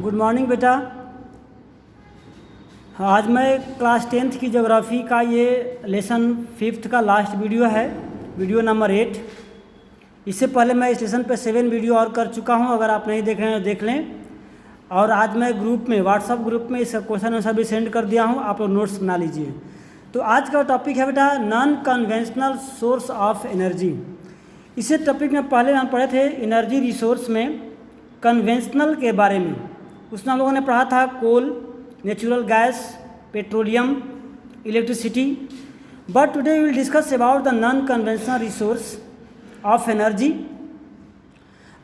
Good morning बेटा। आज मैं क्लास 10th की ज्योग्राफी का ये लेसन 5th का लास्ट वीडियो है, वीडियो नंबर 8। इससे पहले मैं इस लेसन पे 7 वीडियो और कर चुका हूँ, अगर आप नहीं देख रहे हैं तो देख लें। और आज मैं ग्रुप में, व्हाट्सअप ग्रुप में इसका क्वेश्चन आंसर भी सेंड कर दिया हूँ, आप लोग नोट्स बना लीजिए। तो आज का टॉपिक है बेटा non conventional source of energy. इसे टॉपिक में पहले हम पढ़े थे एनर्जी रिसोर्स में कन्वेंशनल के बारे में। उसमें हम लोगों ने पढ़ा था coal, natural gas, petroleum, electricity. But today we will discuss about the non conventional resource of energy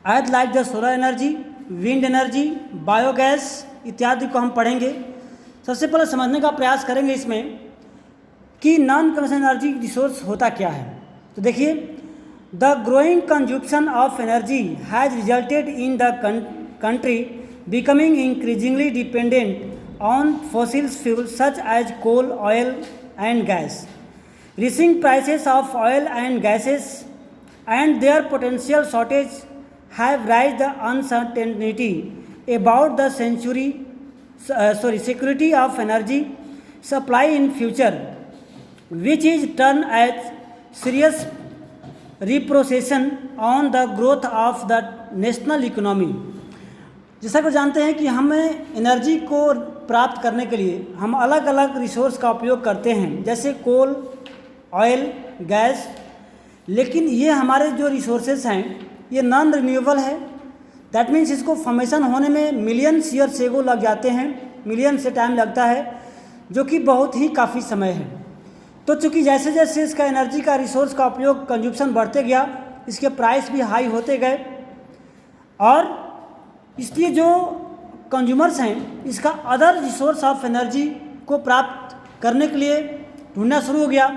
as like the solar energy, wind energy, biogas इत्यादि को हम पढ़ेंगे। सबसे पहले समझने का प्रयास करेंगे इसमें कि नॉन कन्वेंशनल एनर्जी रिसोर्स होता क्या है। तो देखिए, the growing consumption of energy has resulted in the country becoming increasingly dependent on fossil fuels such as coal, oil and gas. Rising prices of oil and gases and their potential shortage have raised the uncertainty about the security of energy supply in future, which is turned as serious repercussion on the growth of the national economy. जैसा कि जानते हैं कि हमें energy को प्राप्त करने के लिए हम अलग अलग रिसोर्स का उपयोग करते हैं, जैसे कोल, ऑयल, गैस। लेकिन ये हमारे जो रिसोर्सेस हैं ये नॉन रिन्यूएबल है। दैट मीन्स इसको फॉर्मेशन होने में मिलियंस ईयर सेगो लग जाते हैं, मिलियन से टाइम लगता है, जो कि बहुत ही काफ़ी समय है। तो चूँकि जैसे जैसे इसका एनर्जी का रिसोर्स का उपयोग कंजप्शन बढ़ते गया, इसके प्राइस भी हाई होते गए और इसलिए जो कंज्यूमर्स हैं इसका अदर रिसोर्स ऑफ एनर्जी को प्राप्त करने के लिए ढूंढना शुरू हो गया।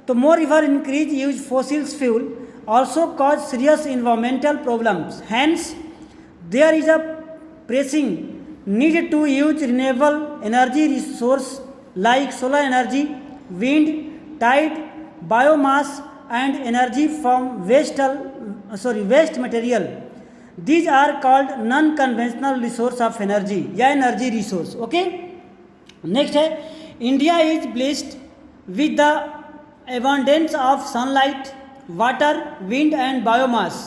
तो moreover increase use fossils fuel also cause serious environmental problems. Hence there is a pressing need to use renewable energy resource like solar energy, wind, tide, biomass and energy from waste material. These are called non-conventional resource of energy या energy resource. Okay. Next है India is blessed with the abundance of sunlight, water, wind and biomass.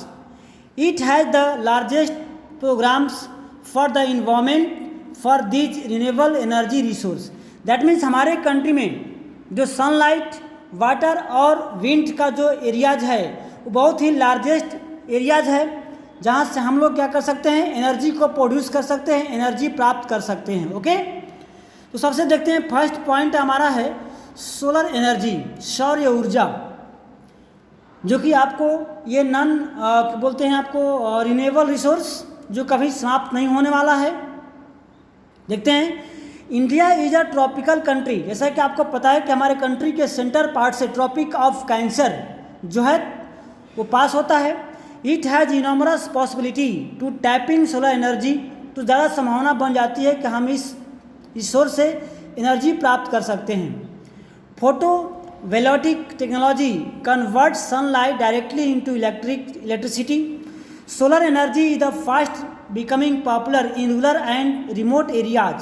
It has the largest programs for the environment for these renewable energy resource. That means हमारे country में जो sunlight, water और wind का जो areas है वो बहुत ही largest areas है, जहाँ से हम लोग क्या कर सकते हैं, एनर्जी को प्रोड्यूस कर सकते हैं, एनर्जी प्राप्त कर सकते हैं। ओके। तो सबसे देखते हैं, फर्स्ट पॉइंट हमारा है सोलर एनर्जी, सौर ऊर्जा, जो कि आपको ये नॉन बोलते हैं आपको रिन्यूएबल रिसोर्स, जो कभी समाप्त नहीं होने वाला है। देखते हैं, India is a tropical country. जैसा कि आपको पता है कि हमारे कंट्री के सेंटर पार्ट से ट्रॉपिक ऑफ कैंसर जो है वो पास होता है। It has enormous possibility to tapping solar energy. तो ज़्यादा संभावना बन जाती है कि हम इस सोर्स से एनर्जी प्राप्त कर सकते हैं। Photo voltaic technology convert sunlight directly into electricity. Solar energy is the fast becoming popular in rural and remote areas.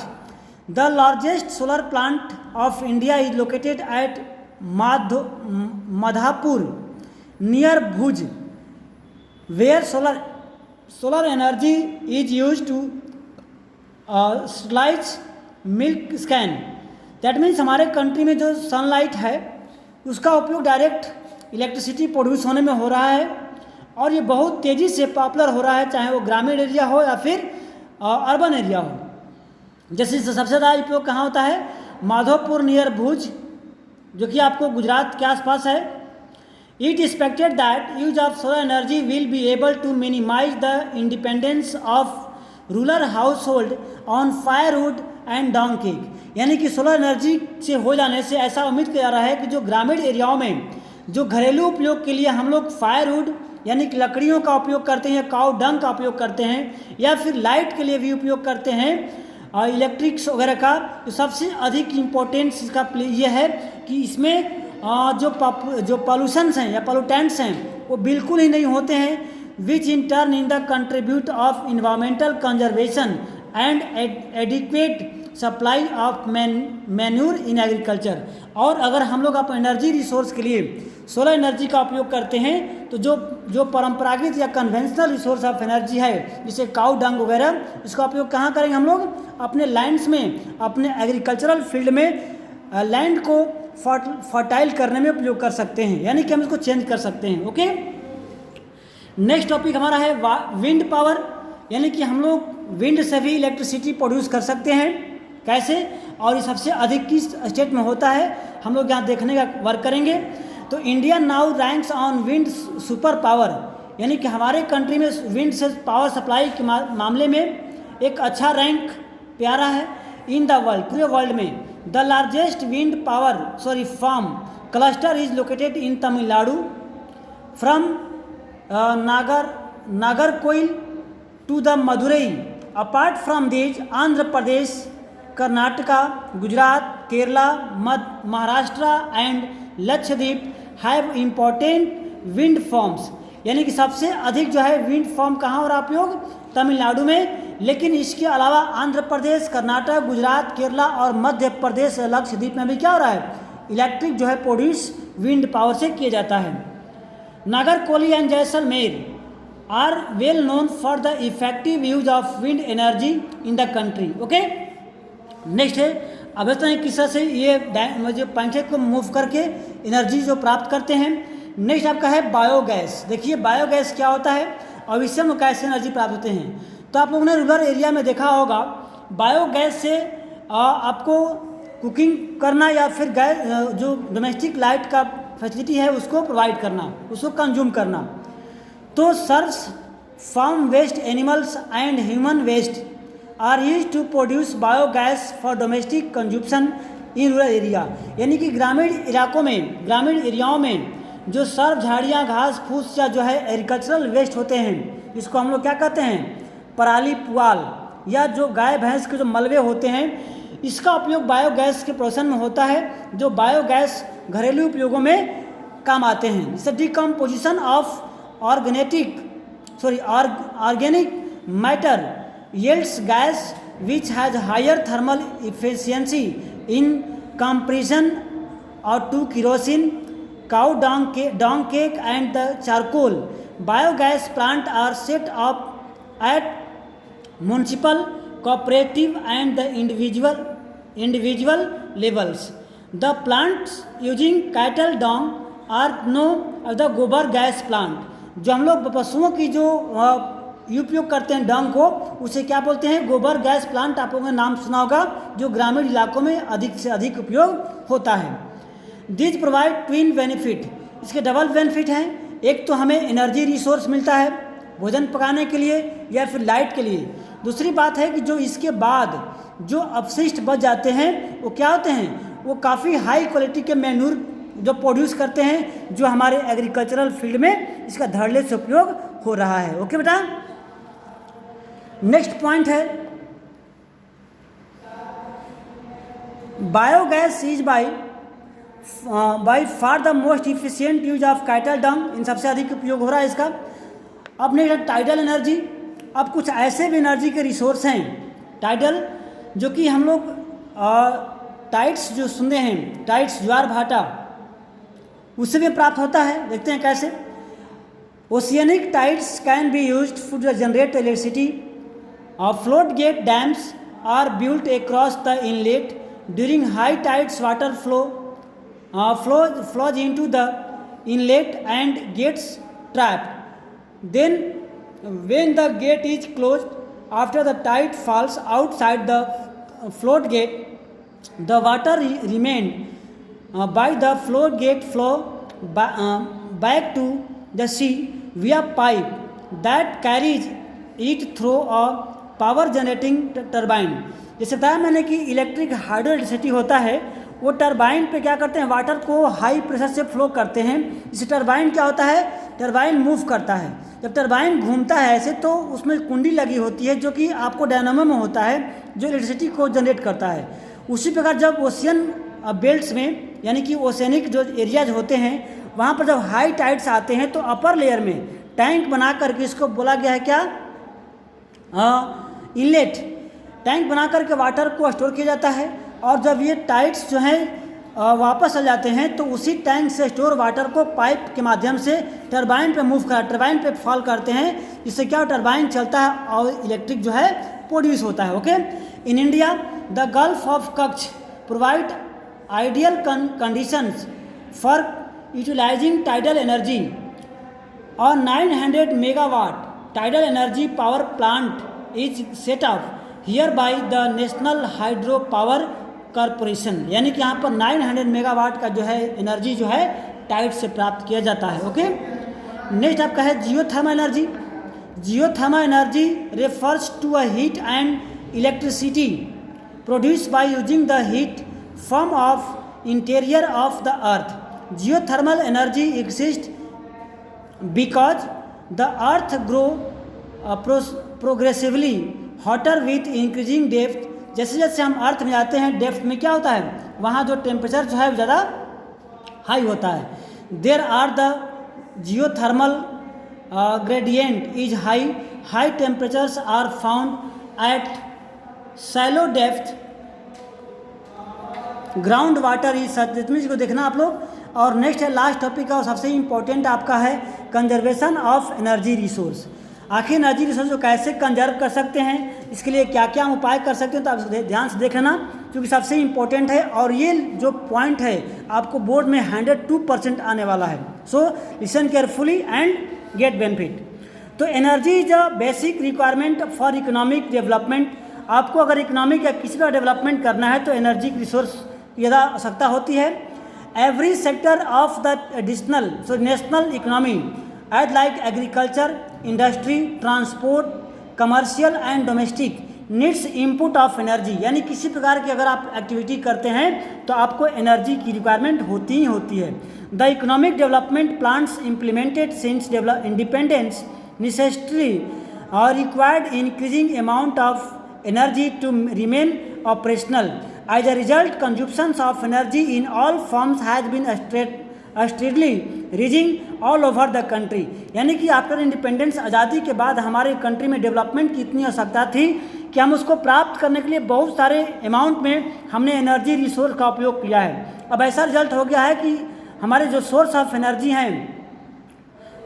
The largest solar plant of India is located at Madhapur near Bhuj, where solar energy is used to slice milk scan. That means हमारे country में जो sunlight है उसका उपयोग direct electricity produce होने में हो रहा है और ये बहुत तेज़ी से पॉपुलर हो रहा है, चाहे वो ग्रामीण एरिया हो या फिर अर्बन एरिया हो। जैसे सबसे ज़्यादा उपयोग कहाँ होता है, माधोपुर नियर भुज, जो कि आपको गुजरात के आसपास है। It is expected that use of solar energy will be able to minimize the dependence of rural household on firewood and dung cake. यानी कि सोलर एनर्जी से हो जाने से ऐसा उम्मीद किया जा रहा है कि जो ग्रामीण एरियाओं में जो घरेलू उपयोग के लिए हम लोग फायरवुड यानी कि लकड़ियों का उपयोग करते हैं, काऊ डंग का उपयोग करते हैं, या फिर लाइट के लिए भी उपयोग करते हैं और इलेक्ट्रिक्स वगैरह का, तो सबसे अधिक इम्पोर्टेंस इसका ये है कि इसमें जो पॉल्यूशंस हैं या पॉल्यूटेंट्स हैं वो बिल्कुल ही नहीं होते हैं, which in turn in the contribute of environmental conservation and adequate supply of manure in agriculture. और अगर हम लोग अपने एनर्जी रिसोर्स के लिए सोलर एनर्जी का उपयोग करते हैं तो जो परंपरागत या कन्वेंशनल रिसोर्स ऑफ एनर्जी है जैसे काऊ डंग वगैरह, इसका उपयोग कहाँ करेंगे हम लोग? अपने लैंड्स में, अपने एग्रीकल्चरल फील्ड में लैंड को फर्टाइल करने में उपयोग कर सकते हैं, यानी कि हम इसको चेंज कर सकते हैं। ओके, नेक्स्ट टॉपिक हमारा है विंड पावर, यानी कि हम लोग विंड से भी इलेक्ट्रिसिटी प्रोड्यूस कर सकते हैं। कैसे और ये सबसे अधिक किस स्टेट में होता है, हम लोग यहाँ देखने का वर्क करेंगे। तो India now ranks on wind super power, यानी कि हमारे कंट्री में विंड से पावर सप्लाई के मामले में एक अच्छा रैंक प्यारा है इन द वर्ल्ड, पूरे वर्ल्ड में। The largest wind power farm cluster is located in Tamil Nadu from Nagercoil to the Madurai. Apart from this Andhra Pradesh, Karnataka, Gujarat, Kerala, Maharashtra and Lakshadweep have important wind farms, यानी कि सबसे अधिक जो है विंड फॉर्म कहाँ हो रहा है उपयोग? तमिलनाडु में। लेकिन इसके अलावा आंध्र प्रदेश, कर्नाटक, गुजरात, केरला और मध्य प्रदेश, लक्षद्वीप में भी क्या हो रहा है? इलेक्ट्रिक जो है प्रोड्यूस विंड पावर से किया जाता है। Nagercoil and Jaisalmer are well known for the effective use of wind energy in the country. Okay, next है अब इस तरह किस तरह से ये मुझे पंखे को मूव करके एनर्जी जो प्राप्त करते हैं। नेक्स्ट आपका है बायोगैस। देखिए बायोगैस क्या होता है और इससे हम कैसे एनर्जी प्राप्त होते हैं। तो आप लोगों ने रूरल एरिया में देखा होगा बायोगैस से आपको कुकिंग करना या फिर गैस जो डोमेस्टिक लाइट का फैसिलिटी है उसको प्रोवाइड करना, उसको कंज्यूम करना। तो serves farm waste, animals and human waste are used to produce biogas for domestic consumption in rural area, यानी कि ग्रामीण इलाकों में, ग्रामीण एरियाओं में जो सर्व, झाड़ियाँ, घास फूस या जो है एग्रीकल्चरल वेस्ट होते हैं, इसको हम लोग क्या कहते हैं? पराली, पुआल या जो गाय भैंस के जो मलबे होते हैं, इसका उपयोग बायोगैस के प्रोडक्शन में होता है, जो बायोगैस घरेलू उपयोगों में काम आते हैं। जैसे decomposition of organic matter yields gas which has higher thermal efficiency in comparison to kerosene, cow dung cake and the charcoal. Biogas plants are set up at municipal, cooperative and the individual levels. The plants using cattle dung are known as the गोबर gas plant. जो हम लोग पशुओं की जो उपयोग करते हैं डंग को, उसे क्या बोलते हैं? गोबर गैस प्लांट। आप लोगों ने नाम सुना होगा, जो ग्रामीण इलाकों में अधिक से अधिक उपयोग होता है। दिस प्रोवाइड ट्विन बेनिफिट, इसके डबल बेनिफिट हैं। एक तो हमें एनर्जी रिसोर्स मिलता है भोजन पकाने के लिए या फिर लाइट के लिए। दूसरी बात है कि जो इसके बाद जो अपशिष्ट बच जाते हैं वो क्या होते हैं? वो काफ़ी हाई क्वालिटी के मैन्यूर जो प्रोड्यूस करते हैं, जो हमारे एग्रीकल्चरल फील्ड में इसका धड़ल्ले से उपयोग हो रहा है। ओके बेटा, नेक्स्ट पॉइंट है biogas is by far the most efficient use of cattle dung. इन सबसे अधिक उपयोग हो रहा है इसका। अब नेक्स्ट टाइडल एनर्जी। अब कुछ ऐसे भी एनर्जी के रिसोर्स हैं टाइडल, जो कि हम लोग टाइड्स जो सुनते हैं, टाइड्स ज्वार भाटा, उससे भी प्राप्त होता है। देखते हैं कैसे। Oceanic tides can be used to generate electricity. Float gate dams are built across the inlet during high tides. Water flows into the inlet and gets trapped. Then when the gate is closed after the tide falls outside the float gate, the water remained by the float gate flow back to the sea via pipe that carries it through a power generating turbine. जैसे बताया मैंने कि electric hydro electricity होता है, वो turbine पे क्या करते हैं? वाटर को हाई प्रेशर से फ्लो करते हैं। इसे टरबाइन क्या होता है? टरबाइन मूव करता है। जब टरबाइन घूमता है ऐसे, तो उसमें कुंडी लगी होती है जो कि आपको डायनामो में होता है, जो इलेक्ट्रिसिटी को जनरेट करता है। उसी प्रकार जब ओशियन बेल्ट्स में, यानी कि ओशियनिक जो एरियाज होते हैं, वहाँ पर जब हाई टाइड्स आते हैं तो अपर लेयर में टैंक बना करके इसको बोला गया है क्या? इनलेट। टैंक बना करके वाटर को स्टोर किया जाता है, और जब ये टाइड्स जो हैं वापस आ जाते हैं तो उसी टैंक से स्टोर वाटर को पाइप के माध्यम से टरबाइन पे फॉल करते हैं, जिससे क्या टरबाइन चलता है और इलेक्ट्रिक जो है प्रोड्यूस होता है। Okay, in India the gulf of Kutch provide ideal conditions for utilising tidal energy, और 900 megawatt tidal energy power plant is set up here by the national hydro power corporation, यानी कि यहाँ पर 900 मेगावाट का जो है एनर्जी जो है टाइड से प्राप्त किया जाता है। ओके, नेक्स्ट आपका है geothermal energy. Geothermal energy refers to a heat and electricity produce by using the heat from of interior of the earth. Geothermal energy exist because the earth grow progressively hotter with increasing depth. जैसे जैसे हम अर्थ में जाते हैं depth में क्या होता है, वहाँ जो टेम्परेचर जो है ज़्यादा हाई होता है। There are the geothermal gradient is high temperatures are found at shallow depth ground water is such. इसको देखना आप लोग। और नेक्स्ट है लास्ट टॉपिक का और सबसे इम्पोर्टेंट आपका है कंजर्वेशन ऑफ एनर्जी रिसोर्स। आखिर एनर्जी रिसोर्स को कैसे कंजर्व कर सकते हैं, इसके लिए क्या क्या हम उपाय कर सकते हैं, तो आप ध्यान से देख लेना क्योंकि सबसे इम्पोर्टेंट है और ये जो पॉइंट है आपको बोर्ड में 102% आने वाला है। So listen carefully and get benefit. तो energy is a basic requirement for economic development. आपको अगर इकोनॉमिक या किसी का डेवलपमेंट करना है तो एनर्जी की रिसोर्स की ज़्यादा आवश्यकता होती है। Every sector of the additional national economy as like agriculture, industry, transport, commercial and domestic needs input of energy, यानी किसी प्रकार की अगर आप एक्टिविटी करते हैं तो आपको एनर्जी की रिक्वायरमेंट होती ही होती है। The economic development plans implemented since independence necessary और required increasing amount of energy to remain operational. As a result consumptions of energy in all forms has been strictly rising all over the country, यानी कि after independence आज़ादी के बाद हमारे country में development की इतनी आवश्यकता थी कि हम उसको प्राप्त करने के लिए बहुत सारे अमाउंट में हमने एनर्जी रिसोर्स का उपयोग किया है। अब ऐसा रिजल्ट हो गया है कि हमारे जो सोर्स ऑफ एनर्जी हैं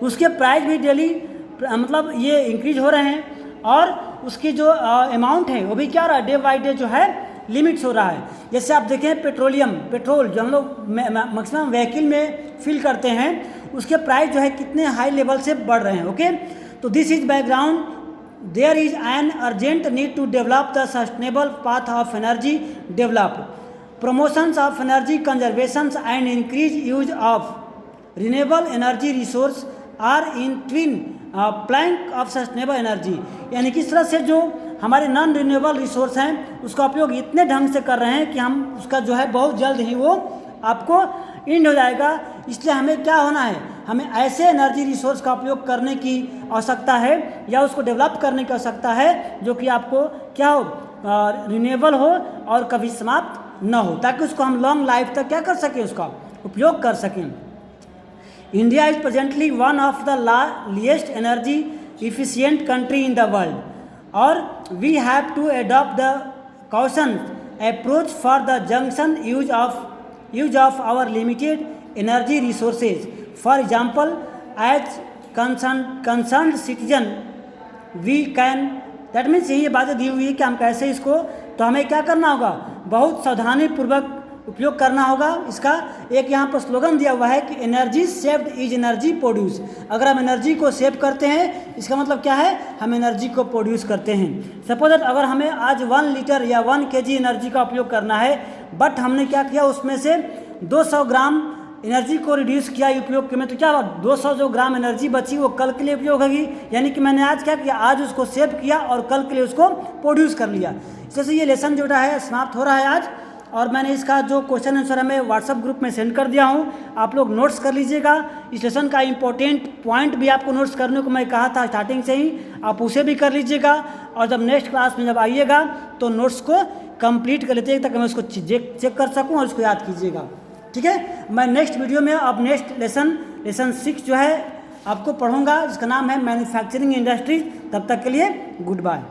उसके प्राइस भी डेली मतलब ये इंक्रीज हो रहे हैं और उसकी जो अमाउंट है वो भी क्या रहा है, डे बाई डे जो है लिमिट्स हो रहा है। जैसे आप देखें पेट्रोल जो हम लोग मैक्सिमम व्हीकल में फिल करते हैं उसके प्राइस जो है कितने हाई लेवल से बढ़ रहे हैं। ओके, तो this is background. There is an urgent need to develop the sustainable path of energy develop, promotions of energy conservation and increase use of renewable energy resource are in twin plank of sustainable energy, यानी किस तरह से जो हमारे non renewable resource हैं उसका उपयोग इतने ढंग से कर रहे हैं कि हम उसका जो है बहुत जल्द ही वो आपको इंड हो जाएगा। इसलिए हमें क्या होना है, हमें ऐसे एनर्जी रिसोर्स का उपयोग करने की आवश्यकता है या उसको डेवलप करने की आवश्यकता है जो कि आपको क्या हो, रिन्यूएबल हो और कभी समाप्त न हो, ताकि उसको हम लॉन्ग लाइफ तक क्या कर सकें, उसका उपयोग कर सकें। India is presently one of the least energy efficient country in the world और we have to adopt the cautioned approach for the junction use of our limited energy resources. For example, as concerned citizen we can, that means ये बातें दी हुई है कि हम कैसे इसको, तो हमें क्या करना होगा, बहुत सावधानी पूर्वक उपयोग करना होगा इसका। एक यहाँ पर स्लोगन दिया हुआ है कि energy saved is energy produce. अगर हम एनर्जी को सेव करते हैं इसका मतलब क्या है, हम एनर्जी को प्रोड्यूस करते हैं। सपोज दैट अगर हमें आज 1 लीटर या 1 kg एनर्जी का उपयोग करना है, बट हमने क्या किया, उसमें से 200 ग्राम एनर्जी को रिड्यूस किया उपयोग के में, तो क्या हुआ, 200 जो ग्राम एनर्जी बची वो कल के लिए उपयोग होगी। यानी कि मैंने आज क्या किया, आज उसको सेव किया और कल के लिए उसको प्रोड्यूस कर लिया। इस तरह से ये लेसन जो है समाप्त हो रहा है आज, और मैंने इसका जो क्वेश्चन आंसर हमें व्हाट्सएप ग्रुप में सेंड कर दिया हूँ, आप लोग नोट्स कर लीजिएगा। इस लेसन का इंपॉर्टेंट पॉइंट भी आपको नोट्स करने को मैं कहा था स्टार्टिंग से ही, आप उसे भी कर लीजिएगा। और जब नेक्स्ट क्लास में जब आइएगा तो नोट्स को कंप्लीट कर लेते हैं ताकि मैं उसको चेक कर सकूँ और उसको याद कीजिएगा। ठीक है, मैं नेक्स्ट वीडियो में अब नेक्स्ट लेसन 6 जो है आपको पढ़ूंगा, जिसका नाम है मैन्युफैक्चरिंग इंडस्ट्रीज। तब तक के लिए गुड बाय।